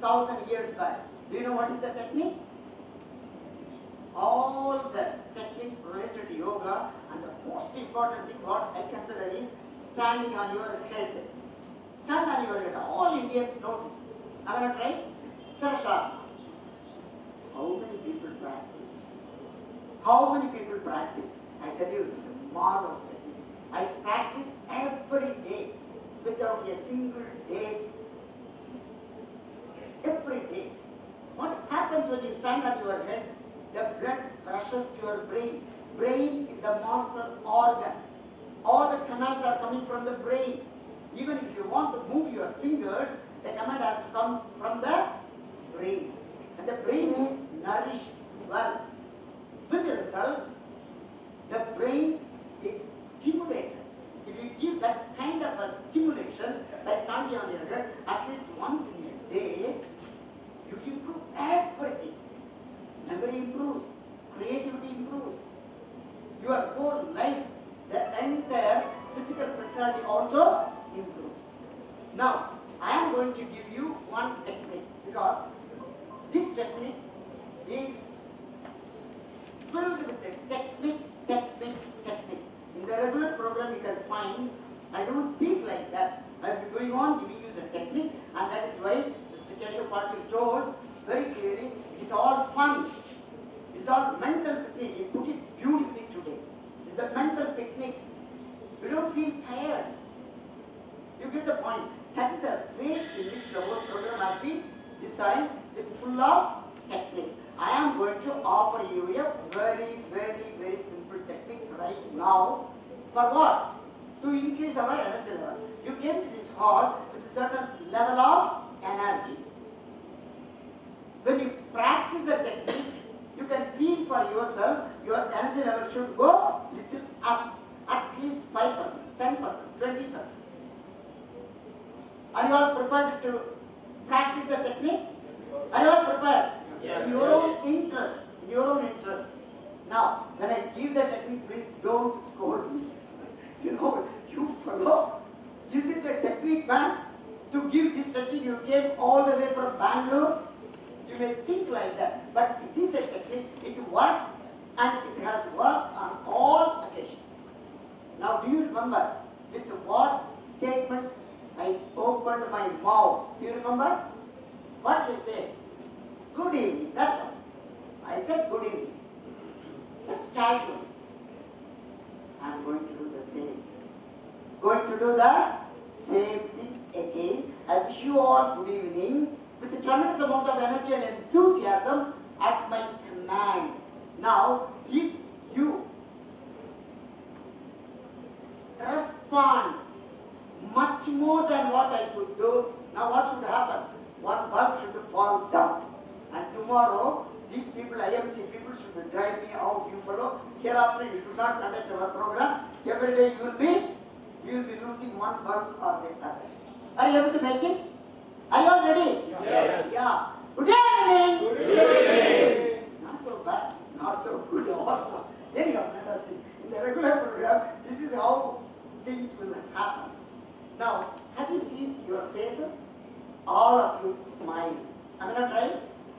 6,000 years back. Do you know what is the technique? All the techniques related to yoga, and the most important thing what I consider is standing on your head. Stand on your head. All Indians know this. Am I not right? Sarashasana. How many people practice? How many people practice? I tell you, it's a marvelous technique. I practice every day without a single day's miss. Every day. What happens when you stand on your head? The blood rushes to your brain. Brain is the master organ. All the commands are coming from the brain. Even if you want to move your fingers, the command has to come from the brain. And the brain is nourished well. With the result, the brain is stimulated. If you give that kind of a stimulation by standing on your head at least once in a day, you improve everything. Memory improves, creativity improves, your whole life, the entire physical personality also improves. Now, I am going to give you one technique, because this technique is filled with the techniques. In the regular program you can find, I don't speak like that. I will be going on giving you the technique, and that is why Mr. Keshav Patil told very clearly, it is all fun. It is all mental technique. He put it beautifully today. It's a mental technique. You don't feel tired. You get the point. That is the way in which the whole program has been designed, with full of techniques. I am going to offer you a very, very, very simple technique right now. For what? To increase our energy level. You came to this hall with a certain level of energy. When you practice the technique, you can feel for yourself your energy level should go little up, at least 5%, 10%, 20%. Are you all prepared to practice the technique? Are you all prepared? Yes. In your own interest. In your own interest. Now, when I give the technique, please don't scold me. You know, you fellow, is it a technique, man? To give this technique, you came all the way from Bangalore. You may think like that, but it is a technique. It works, and it has worked on all occasions. Now, do you remember with what statement I opened my mouth? Do you remember? What did I say? Good evening, that's all. I said good evening. Just casually. I am going to do the same. Going to do the same thing again. I wish you all good evening with a tremendous amount of energy and enthusiasm at my command. Now, if you respond much more than what I could do, now what should happen? One bulb should fall down. And tomorrow, these people, IMC people, should drive me out, you fellow. Hereafter, you should not conduct our program. Every day you will be losing one bulb or the other. Are you able to make it? Are you all ready? Yes. Yeah. Good evening. Good evening. Not so bad, not so good also. Anyhow, let us see. In the regular program, this is how things will happen. Now, have you seen your faces? All of you smile. Am I not right?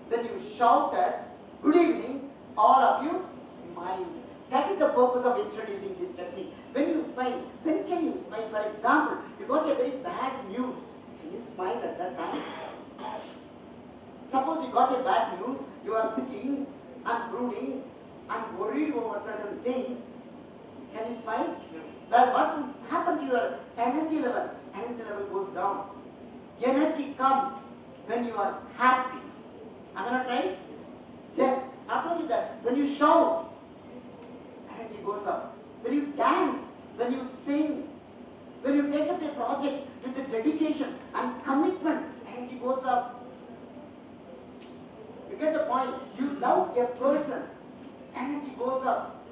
When you shouted, good evening, all of you smile. That is the purpose of introducing this technique. When you smile, when can you smile? For example, you got a very bad news. Can you smile at that time? Suppose you got a bad news, you are sitting and brooding and worried over certain things. Can you smile? Well, what will happen to your energy level? Energy level goes down. Energy comes when you are happy. Am I not right? Then, not only that, when you shout, energy goes up. When you dance, when you sing, when you take up a project with a dedication and commitment, energy goes up. You get the point? You love a person, energy goes up.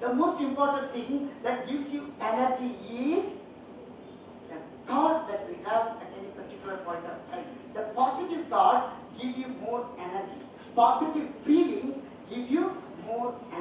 The most important thing that gives you energy is the thought that we have at any particular point of time. The positive thoughts give you more energy. Positive feelings give you more energy.